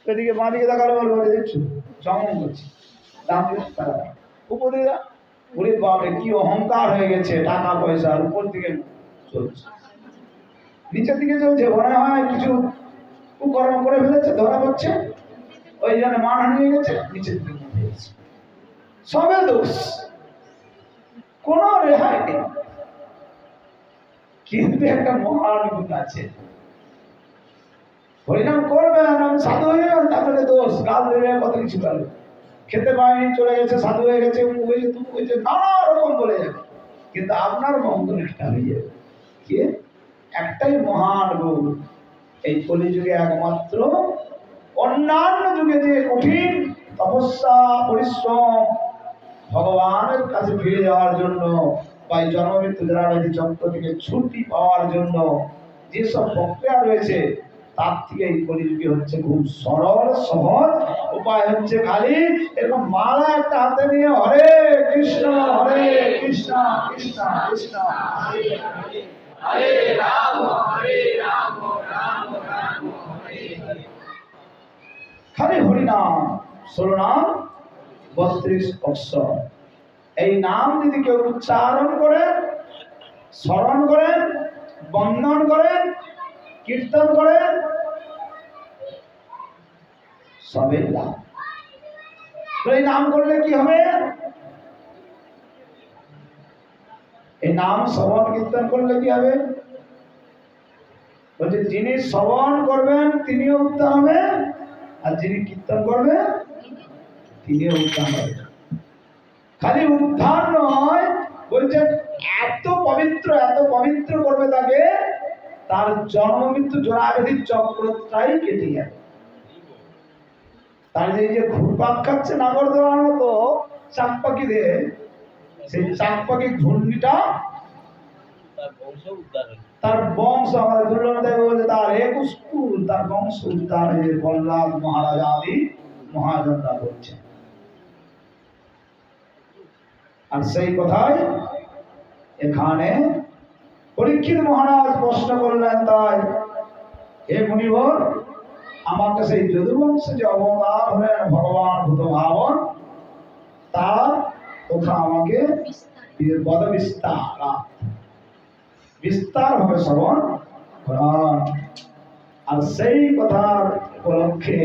S1: এদিকে বাঁ দিকে তাকালে বলবো দেখছো চমন করছি, দাম দিয়ে উপর দিকে ওরে বাপরে কি অহংকার হয়ে গেছে, টাকা পয়সার উপর দিকে চলছে, নিচের দিকে চলছে, মনে হয় কিছু কুকর্ম করে ফেলেছে, ধরা পড়ছে, ওই জন্য মানহানি হয়ে গেছে, নিচের দিকে সবে দোষ, কোন রেহাই নেই। কিন্তু একটা মহান গুণ আছে, হরিনাম করবেন, আমি সাধু হয়ে যাবেন, তারপরে দোষ, গাল দেবে, কত কিছু করবে, খেতে পায়নি, চলে গেছে, সাধু হয়ে গেছে, হয়েছে, তুমি হয়েছে, নানা রকম বলে যাবে, কিন্তু আপনার মঙ্গল একটা হয়ে যাবে। কি? একটাই মহান গুণ, এই কলিযুগে একমাত্র। অন্যান্য যুগে যে কঠিন তপস্যা পরিশ্রম ভগবানের কাছে ফিরে যাওয়ার জন্য বা এই জন্ম মৃত্যু জরাব্যাধি চক্র থেকে ছুটি পাওয়ার জন্য যেসব প্রক্রিয়া রয়েছে তার থেকে এই কলিযুগে হচ্ছে খুব সরল সহজ উপায় হচ্ছে খালি এরকম মালা একটা হাতে নিয়ে হরে কৃষ্ণ কৃষ্ণ কৃষ্ণ হরে হরে, হরে রাম রাম রাম হরে হরে। খালি হরি নাম 16 নাম 32 অক্ষর। এই নাম যদি কেউ উচ্চারণ করে, স্মরণ করেন, বন্দন করেন, কীর্তন করেন, সবই লাভ। এই নাম করলে কি হবে? এই নাম শ্রবণ কীর্তন করলে কি হবে? বলছে যিনি শ্রবণ করবেন তিনিও উদ্ধার হবেন, আর যিনি কীর্তন করবেন তিনিও উদ্ধার হবেন। খালি উদ্ধার নয়, বলছে এত পবিত্র করবে তাকে, তার জন্ম মৃত্যু জরাব্যাধির চক্রটাই কেটে যাবে। তার যে ঘুরপাক খাচ্ছে নাগরদোলার মতো চাক পাখি দিয়ে, সেই চাক পাখি ঘূর্ণিটা তার বংশ, আমাদের দুর্লভদেব বলছে তার 21 কুল, তার বংশ উদ্ধার হয়ে বলরাম মহারাজ আদি মহাজনরা বলছে। আর সেই কথাই এখানে পরীক্ষিত মহারাজ প্রশ্ন করলেন, তাই হে মুনিবর, আমাকে সেই যদুবংশে যে অবতার হলেন ভগবান ভূত ভাবন, তার কথা আমাকে বদ বিস্তার ভাবে শ্রবণ করান। আর সেই কথার উপলক্ষে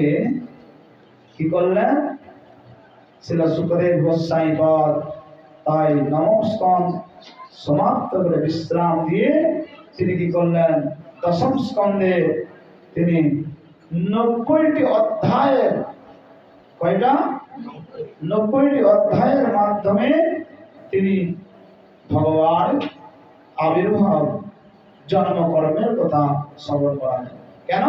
S1: কি করলেন? শ্রীল সুখদেব গোস্বাই পদ তাই নবম সমাপ্ত করে বিশ্রাম দিয়ে তিনি কি করলেন? দশম স্কন্ধে তিনি 90টি অধ্যায়ের, কয়টা? 90টি অধ্যায়ের মাধ্যমে তিনি ভগবান আবির্ভাব জন্মকর্মের কথা শ্রবণ করালেন। কেন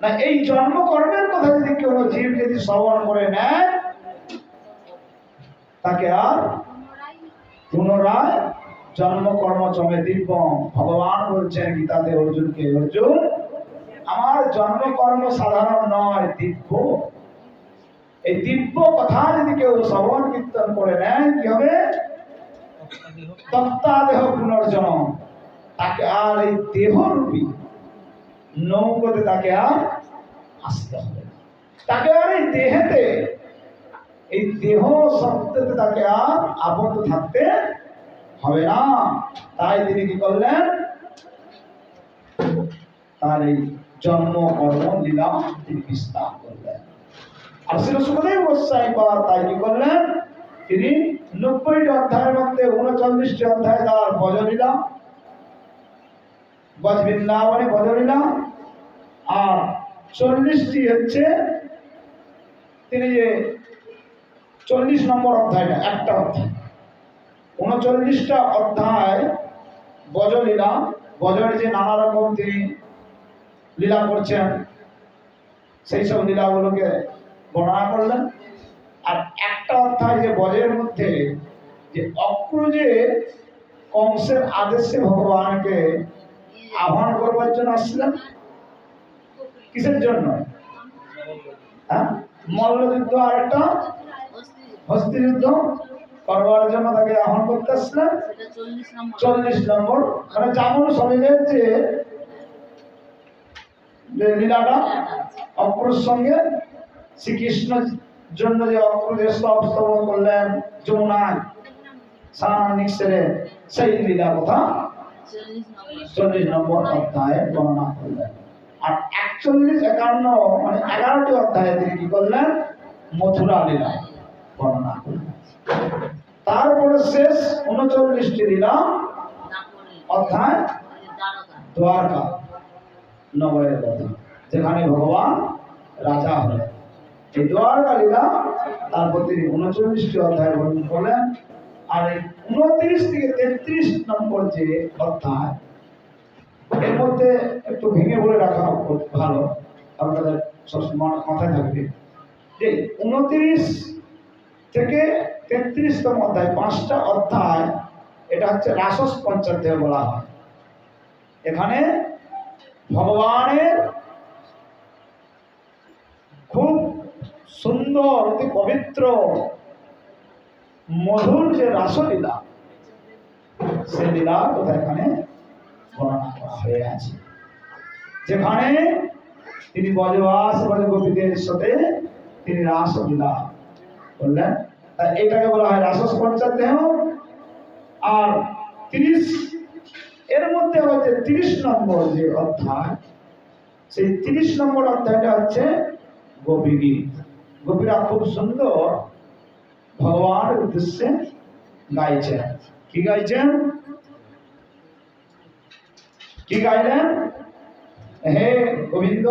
S1: না, এই জন্মকর্মের কথা যদি কেউ জীব যদি শ্রবণ করে নেয়, তাকে আর পুনরায় জন্মকর্ম চমে দিব্য। ভগবান বলছেন গীতাতে অর্জুনকে, অর্জুন আমার জন্মকর্ম সাধারণ নয়, দিব্য। এই দিব্য কথা যদি কেউ শ্রবণ কীর্তন করে নেয়, কি হবে? তত্ত্বাদেহ পুনর্জন্ম। তাকে আর এই দেহরূপী নৌকোতে তাকে আর আসতে হবে, তাকে আর এই দেহেতে, এই দেহ শব্দতে তাকে আর আবদ্ধ থাকতে হবে না। তাই তিনি কি করলেন? তার এই জন্ম কর্ম লীলা তিনি বিস্তার করলেন। আর শ্রী সুখদেব গোস্বাই পাদ তাই কি করলেন? তিনি 90টি অধ্যায়ের মধ্যে 39টি অধ্যায় তার ভজলীলা, ব্রজ বৃন্দাবনে ভজলীলা, আর 40টি হচ্ছে তিনি যে 40 নম্বর অধ্যায়টা, একটা অধ্যায়, 39টা অধ্যায় ব্রজলীলা, ব্রজের যে নানা রকম তিনি লীলা করছেন, সেই সব লীলাগুলোকে বর্ণনা করলেন। আর একটা অধ্যায় যে ব্রজের মধ্যে যে অক্রুজে কংসের আদেশে ভগবানকে আহ্বান করবার জন্য আসছিলেন, কিসের জন্য? হ্যাঁ, মল্লযুদ্ধ আর একটা হস্তি যুদ্ধ করবার জন্য তাকে আহ্বান করতে আসছিলেন। 40 নম্বর মানে যেমন শরীরের যে লীলাটা অক্রুর সঙ্গে শ্রীকৃষ্ণের জন্য যে অক্রুর স্তবন করলেন যমুনায় স্নান সেরে, সেই লীলা কথা 40 নম্বর অধ্যায়ে বর্ণনা করলেন। আর 41, 51 মানে 11টি অধ্যায়ে তিনি কি করলেন? মথুরা লীলা বর্ণনা করলেন। তারপরে শেষ 39টি লীলা অধ্যায় দ্বারকা নগরের কথা, যেখানে ভগবান রাজা হলেন। এই দ্বারকা লীলা তারপর তিনি 39টি অধ্যায় বর্ণনা করলেন। আর এই 29 থেকে 33 নম্বর যে অধ্যায়, এর মধ্যে একটু ভেঙে বলে রাখা ভালো, আপনাদের সবসময় মাথায় থাকবে যে 29 থেকে 33তম অধ্যায়, 5টা অধ্যায়, এটা হচ্ছে রাসস পঞ্চাধ্যায় বলা হয়। এখানে ভগবানের খুব সুন্দর, অতি পবিত্র, মধুর যে রাসলীলা, সে লীলা কথা এখানে বর্ণনা করা হয়ে আছে, যেখানে তিনি ব্রজবাস ব্রজগোপীদের সাথে তিনি রাসলীলা করলেন। তাই এটাকে বলা হয় রাসস পঞ্চাধ্যায়। আর 30 এর মধ্যে হচ্ছে 30 নম্বর যে অধ্যায়, সেই 30 নম্বর অধ্যায়টা হচ্ছে গোপী গীত। গোপীরা খুব সুন্দর ভগবানের উদ্দেশ্যে গাইছেন। কি গাইছেন? কি গাইলেন? হে গোবিন্দ,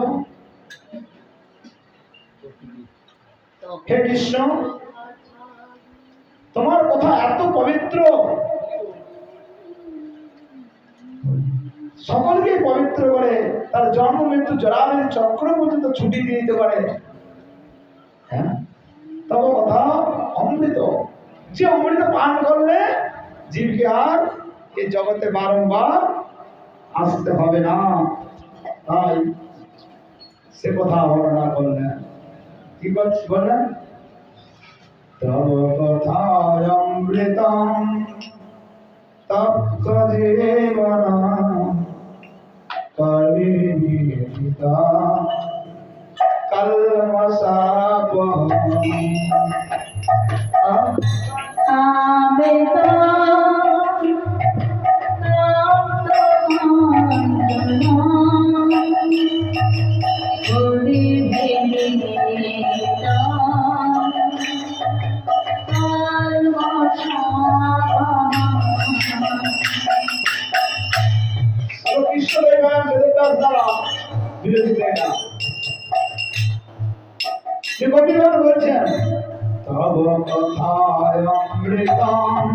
S1: হে কৃষ্ণ, তোমার কথা এত পবিত্র, সকলকে পবিত্র করে, তার জন্ম মৃত্যু জরাবের চক্র পর্যন্ত ছুটি দিয়ে দিতে পারে। হ্যাঁ, তবে কথা অমৃত, যে অমৃত পান করলে জীবকে আর এই জগতে বারংবার আসতে হবে না। তাই সে কথা বর্ণনা করলেন। কি বললেন? তব কথায় অমৃতম তপ্ত জীবনা কর্মীতা কলমশাপহম। বলছেন তব কথায় অমৃতম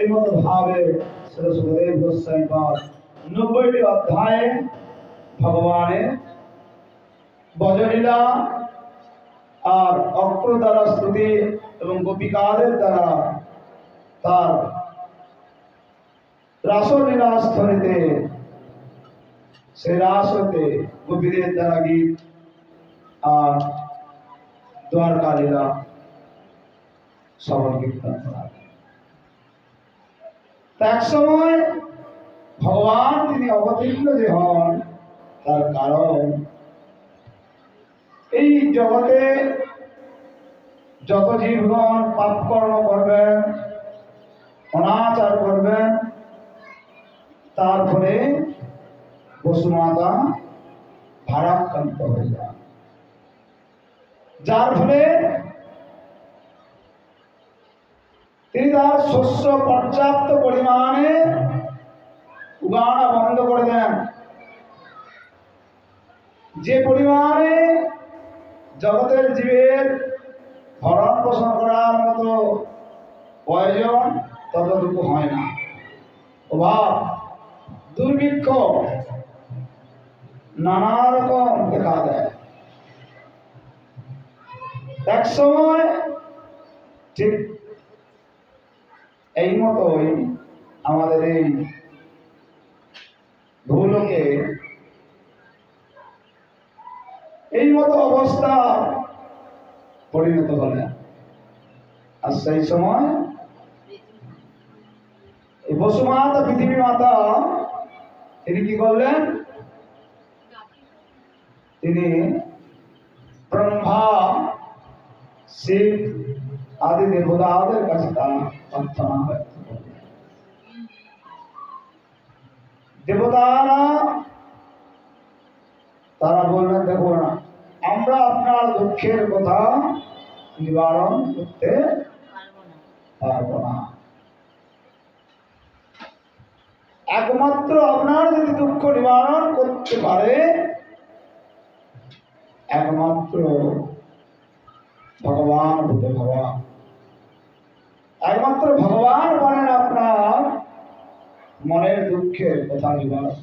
S1: শ্রীমদ ভাবে শ্রী সুখদেব গোস্বামী পাদ 90টি অধ্যায়ে ভগবানের বজলীলা আর অক্র দ্বারা স্তুতি এবং গোপিকাদের দ্বারা তার রাসলীলা স্থলিতে সেই রাস হতে গোপীদের দ্বারা গীত আর দ্বারকা লীলা শ্রবণ কীর্তন করা। এক সময় ভগবান তিনি অবতীর্ণ যে হন তার কারণ এই জগতে যত জীবগণ পাপ কর্ম করবেন, অনাচার করবেন, তারপরে বসুমাতা ভারাক্রান্ত হয়ে যান, যার ফলে তিনি তার শস্য পর্যাপ্ত পরিমাণে উগানা বন্ধ করে দেন। যে পরিমাণে জগতের জীবের ভরণ পোষণ করার মতো প্রয়োজন ততটুকু হয় না, অভাব দুর্ভিক্ষ নানা রকম দেখা দেয়। এক সময় ঠিক এই মতোই আমাদের এই ভূলোকে এই মতো অবস্থা পরিণত হলেন। আর সেই সময় এই বসুমাতা পৃথিবী মাতা তিনি কি করলেন, তিনি ব্রহ্মা শিব আদি দেবতাদের কাছে তার প্রার্থনা ব্যক্ত করলেন। দেবতারা তারা বললেন, দেখো না, আমরা আপনার দুঃখের কথা নিবারণ করতে পারবো না। একমাত্র আপনার যদি দুঃখ নিবারণ করতে পারে একমাত্র ভগবান হতে ভগবান, একমাত্র ভগবান বলেন আপনার মনের দুঃখের কথা নিবারণ।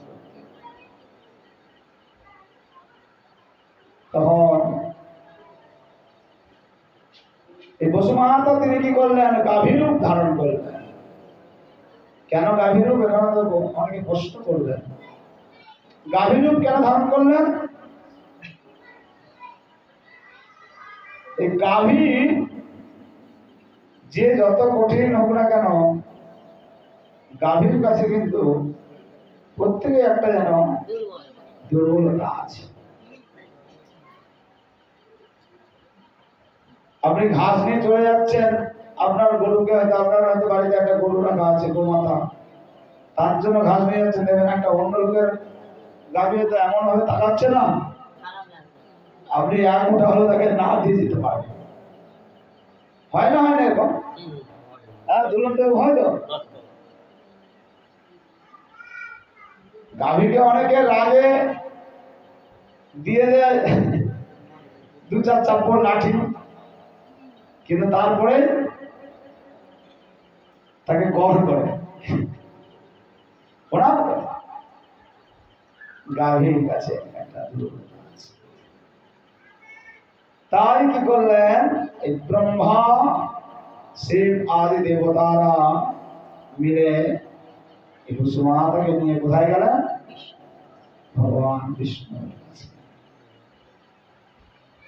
S1: তখন এই বসুমাতা তিনি কি করলেন, গাভীরূপ ধারণ করলেন। কেন গাভীরূপ, এখানে তো অনেকে প্রশ্ন করলেন, গাভীরূপ কেন ধারণ করলেন? এই গাভী যে যত কঠিন হোক না কেন, গাভীর কাছে কিন্তু প্রত্যেকে একটা যেন দুর্বলতা আছে। আপনি ঘাস নিয়ে চলে যাচ্ছেন, আপনার গরুকে হয়তো আপনার হয়তো বাড়িতে একটা গরু রাখা আছে, গোমাতা, তার জন্য ঘাস নিয়ে যাচ্ছেন, দেখবেন একটা অন্য লোকের গাভী তো এমন ভাবে তাকাচ্ছে না, আপনি এক মুঠা হলেও তাকে না দিয়ে যেতে পারবেন। হয় না, হয় না এরকম? হ্যাঁ, দুলন তো হয় তো। গাভীকে অনেকে রাগে দিয়ে দেয় 2-4 চাপ্পড় লাঠি, কিন্তু তারপরে তাকে গড় করে প্রণাম করে। গাভীর কাছে একটা দুর্বলতা আছে। তাই কি করলেন, এই ব্রহ্মা শিব আদি দেবতারা মিলে এই বসুমাতাকে নিয়ে কোথায় গেলেন, ভগবান বিষ্ণু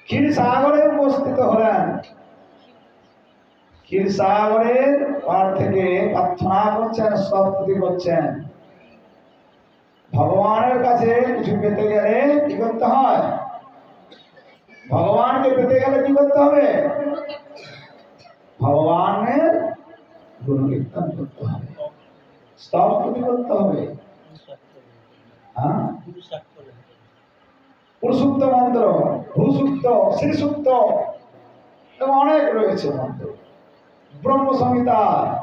S1: ক্ষীরসাগরে উপস্থিত হলেন। ক্ষীরসাগরের পার থেকে প্রার্থনা করছেন, স্তুতি করছেন। ভগবানের কাছে কিছু পেতে গেলে কি করতে হয়, ভগবানকে পেতে গেলে কি করতে হবে, ভগবানের গুণকীর্তন করতে হবে, স্তুতি করতে হবে। পুরুষোক্ত মন্ত্র, ভূসূক্ত, শ্রীসূক্ত এবং অনেক রয়েছে মন্ত্র, ব্রহ্ম সংহিতা।